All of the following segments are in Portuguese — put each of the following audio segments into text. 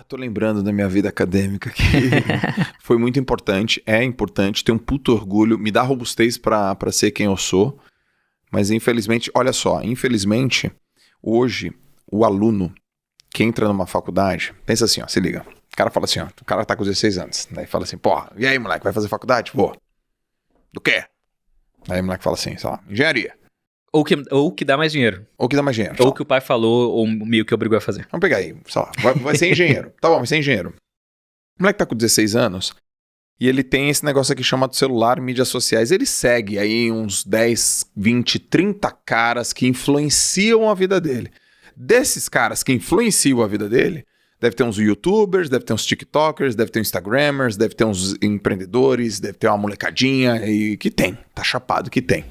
Tô lembrando da minha vida acadêmica que foi muito importante, é importante, tenho um puto orgulho, me dá robustez pra ser quem eu sou, mas infelizmente, olha só, hoje o aluno que entra numa faculdade, pensa assim, ó, se liga, o cara fala assim, ó, o cara tá com 16 anos, daí fala assim, porra, e aí moleque, vai fazer faculdade? Vou. Do quê? Aí o moleque fala assim, sei lá, engenharia. Ou que dá mais dinheiro. Ou que dá mais dinheiro. Ou que o pai falou, ou meio que obrigou a fazer. Vamos pegar aí, sei lá, vai ser engenheiro. Tá bom, vai ser engenheiro. O moleque tá com 16 anos e ele tem esse negócio aqui chamado celular, mídias sociais. Ele segue aí uns 10, 20, 30 caras que influenciam a vida dele. Desses caras que influenciam a vida dele, deve ter uns youtubers, deve ter uns tiktokers, deve ter uns instagramers, deve ter uns empreendedores, deve ter uma molecadinha e que tem, tá chapado que tem.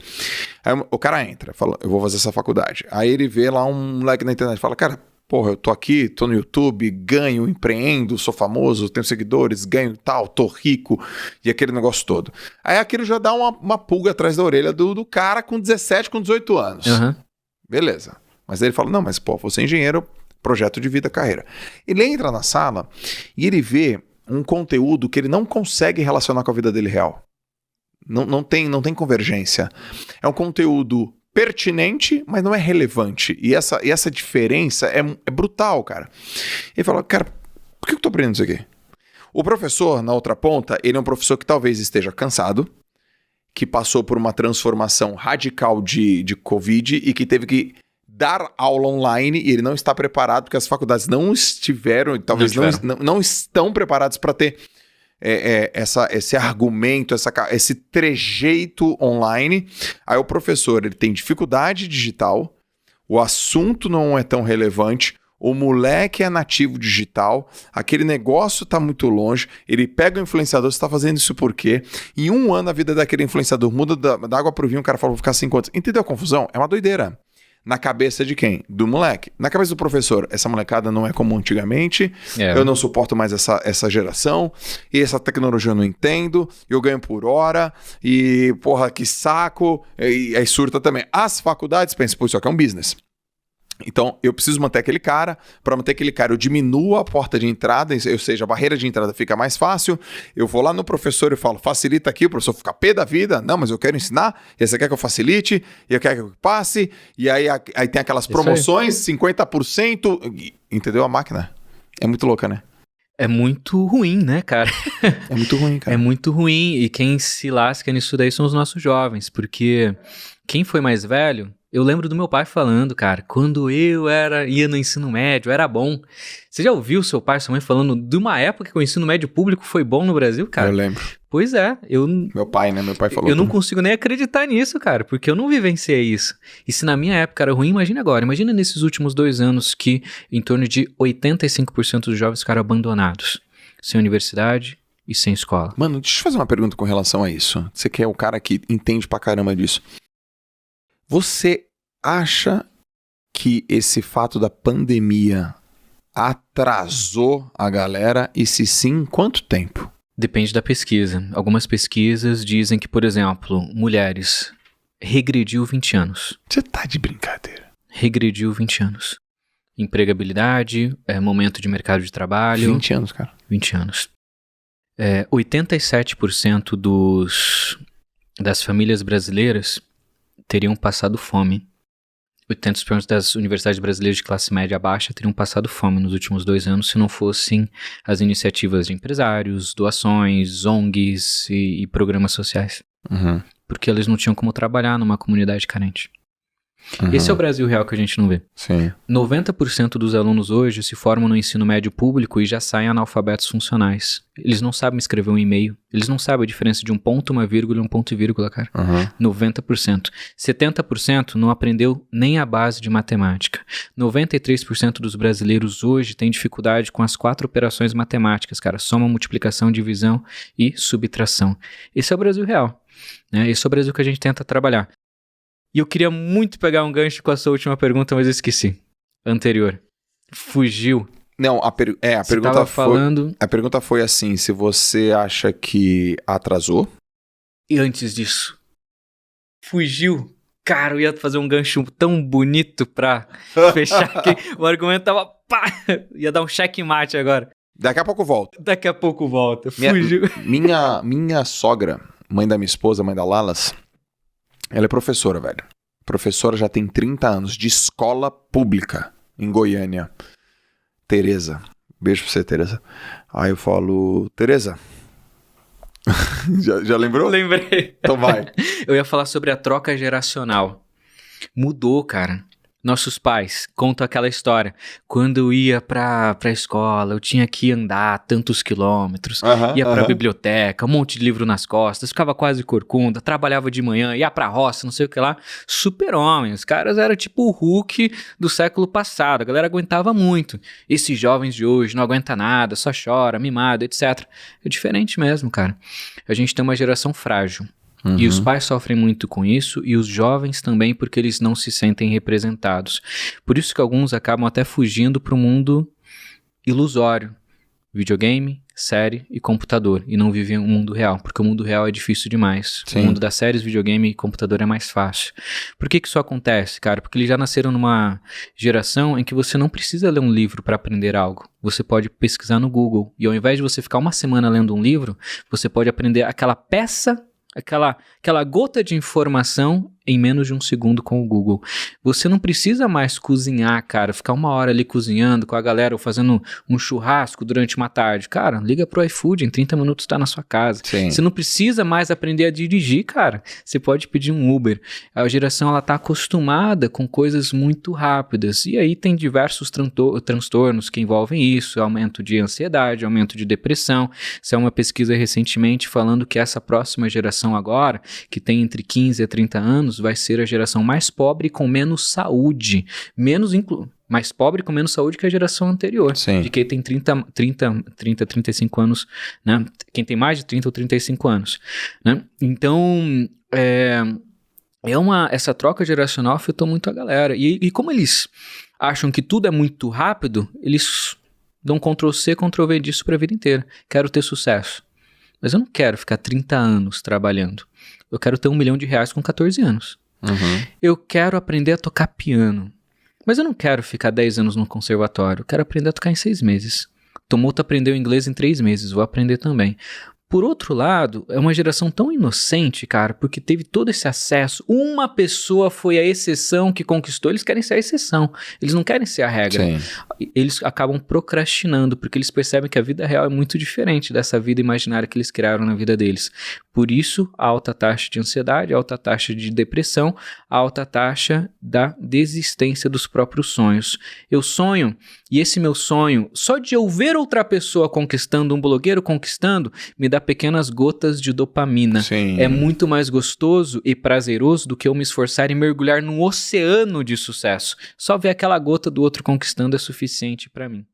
Aí o cara entra, fala, eu vou fazer essa faculdade. Aí ele vê lá um moleque na internet, fala, cara, porra, eu tô aqui, tô no YouTube, ganho, empreendo, sou famoso, tenho seguidores, ganho tal, tô rico, e aquele negócio todo. Aí aquilo já dá uma pulga atrás da orelha do cara com 17, com 18 anos. Uhum. Beleza. Mas aí ele fala, não, mas pô, vou ser engenheiro, projeto de vida, carreira. Ele entra na sala e ele vê um conteúdo que ele não consegue relacionar com a vida dele real. Não tem convergência. É um conteúdo pertinente, mas não é relevante. E essa diferença é brutal, cara. Ele fala, cara, por que eu tô aprendendo isso aqui? O professor, na outra ponta, ele é um professor que talvez esteja cansado, que passou por uma transformação radical de Covid e que teve que dar aula online e ele não está preparado porque as faculdades não estiveram, talvez não estão preparadas para ter esse argumento, esse trejeito online. Aí o professor ele tem dificuldade digital, o assunto não é tão relevante, o moleque é nativo digital, aquele negócio está muito longe, ele pega o influenciador, você está fazendo isso por quê? Em um ano a vida daquele influenciador muda da água pro vinho, o cara fala, vou ficar 5 anos. Entendeu a confusão? É uma doideira. Na cabeça de quem? Do moleque. Na cabeça do professor, essa molecada não é como antigamente, eu não suporto mais essa geração, e essa tecnologia eu não entendo, eu ganho por hora, e porra, que saco, e aí surta também. As faculdades pensam, pô, isso aqui é um business. Então, eu preciso manter aquele cara. Para manter aquele cara, eu diminuo a porta de entrada, ou seja, a barreira de entrada fica mais fácil. Eu vou lá no professor e falo, facilita aqui, o professor fica pé da vida. Não, mas eu quero ensinar, e você quer que eu facilite, e eu quero que eu passe. E aí tem aquelas promoções, 50%. Entendeu a máquina? É muito louca, né? É muito ruim, né, cara? É muito ruim, cara. É muito ruim. E quem se lasca nisso daí são os nossos jovens, porque quem foi mais velho... Eu lembro do meu pai falando, cara, quando eu ia no ensino médio, era bom. Você já ouviu seu pai e sua mãe falando de uma época que o ensino médio público foi bom no Brasil, cara? Eu lembro. Pois é. Meu pai, né? Meu pai falou. Eu não consigo nem acreditar nisso, cara, porque eu não vivenciei isso. E se na minha época era ruim, imagina agora. Imagina nesses últimos 2 anos que em torno de 85% dos jovens ficaram abandonados. Sem universidade e sem escola. Mano, deixa eu fazer uma pergunta com relação a isso. Você que é o cara que entende pra caramba disso. Você acha que esse fato da pandemia atrasou a galera? E se sim, quanto tempo? Depende da pesquisa. Algumas pesquisas dizem que, por exemplo, mulheres regrediu 20 anos. Você tá de brincadeira. Regrediu 20 anos. Empregabilidade, momento de mercado de trabalho. 20 anos, cara. 20 anos. 87% das famílias brasileiras teriam passado fome. 80% das universidades brasileiras de classe média baixa teriam passado fome nos últimos 2 anos se não fossem as iniciativas de empresários, doações, ONGs e programas sociais. Uhum. Porque eles não tinham como trabalhar numa comunidade carente. Uhum. Esse é o Brasil real que a gente não vê. Sim. 90% dos alunos hoje se formam no ensino médio público e já saem analfabetos funcionais. Eles não sabem escrever um e-mail. Eles não sabem a diferença de um ponto, uma vírgula e um ponto e vírgula, cara. Uhum. 90%. 70% não aprendeu nem a base de matemática. 93% dos brasileiros hoje têm dificuldade com as 4 operações matemáticas, cara. Soma, multiplicação, divisão e subtração. Esse é o Brasil real, né? Esse é o Brasil que a gente tenta trabalhar. E eu queria muito pegar um gancho com a sua última pergunta, mas eu esqueci. Anterior. Fugiu. Não, a pergunta foi... A pergunta foi assim, se você acha que atrasou? E antes disso, fugiu. Cara, eu ia fazer um gancho tão bonito pra fechar aqui. O argumento tava... Pá! Ia dar um checkmate agora. Daqui a pouco eu volto. Daqui a pouco volta. Minha sogra, mãe da minha esposa, mãe da Lalas, ela é professora, velho. Professora já tem 30 anos de escola pública em Goiânia. Tereza. Beijo pra você, Tereza. Aí eu falo, Tereza. já lembrou? Lembrei. Então vai. Eu ia falar sobre a troca geracional. Mudou, cara. Nossos pais contam aquela história. Quando eu ia pra escola, eu tinha que andar tantos quilômetros, ia pra biblioteca, um monte de livro nas costas, ficava quase corcunda, trabalhava de manhã, ia pra roça, não sei o que lá. Super-homem, os caras eram tipo o Hulk do século passado, a galera aguentava muito. Esses jovens de hoje não aguenta nada, só chora, mimado, etc. É diferente mesmo, cara. A gente tem uma geração frágil. E os pais sofrem muito com isso, e os jovens também, porque eles não se sentem representados. Por isso que alguns acabam até fugindo para o mundo ilusório. Videogame, série e computador. E não vivem o mundo real, porque o mundo real é difícil demais. Sim. O mundo das séries, videogame e computador é mais fácil. Por que isso acontece, cara? Porque eles já nasceram numa geração em que você não precisa ler um livro para aprender algo. Você pode pesquisar no Google. E ao invés de você ficar uma semana lendo um livro, você pode aprender aquela peça, aquela gota de informação em menos de um segundo com o Google. Você não precisa mais cozinhar, cara, ficar uma hora ali cozinhando com a galera ou fazendo um churrasco durante uma tarde. Cara, liga pro iFood, em 30 minutos tá na sua casa. Sim. Você não precisa mais aprender a dirigir, cara. Você pode pedir um Uber. A geração, ela tá acostumada com coisas muito rápidas. E aí tem diversos transtornos que envolvem isso. Aumento de ansiedade, aumento de depressão. Isso é uma pesquisa recentemente falando que essa próxima geração agora, que tem entre 15 a 30 anos, vai ser a geração mais pobre e com menos saúde. Mais pobre com menos saúde que a geração anterior. Sim. De quem tem 35 anos, né? Quem tem mais de 30 ou 35 anos, né? Então, essa troca geracional afetou muito a galera. E como eles acham que tudo é muito rápido, eles dão Ctrl+C, Ctrl+V disso para a vida inteira. Quero ter sucesso. Mas eu não quero ficar 30 anos trabalhando. Eu quero ter R$1 milhão com 14 anos. Eu quero aprender a tocar piano. Mas eu não quero ficar 10 anos no conservatório. Eu quero aprender a tocar em 6 meses. Tomoto aprendeu inglês em 3 meses. Vou aprender também. Por outro lado, é uma geração tão inocente, cara, porque teve todo esse acesso. Uma pessoa foi a exceção que conquistou. Eles querem ser a exceção. Eles não querem ser a regra. Sim. Eles acabam procrastinando, porque eles percebem que a vida real é muito diferente dessa vida imaginária que eles criaram na vida deles. Por isso, a alta taxa de ansiedade, a alta taxa de depressão, a alta taxa da desistência dos próprios sonhos. Eu sonho, e esse meu sonho, só de eu ver outra pessoa conquistando, um blogueiro conquistando, me dá pequenas gotas de dopamina. Sim. É muito mais gostoso e prazeroso do que eu me esforçar e mergulhar num oceano de sucesso. Só ver aquela gota do outro conquistando é suficiente pra mim.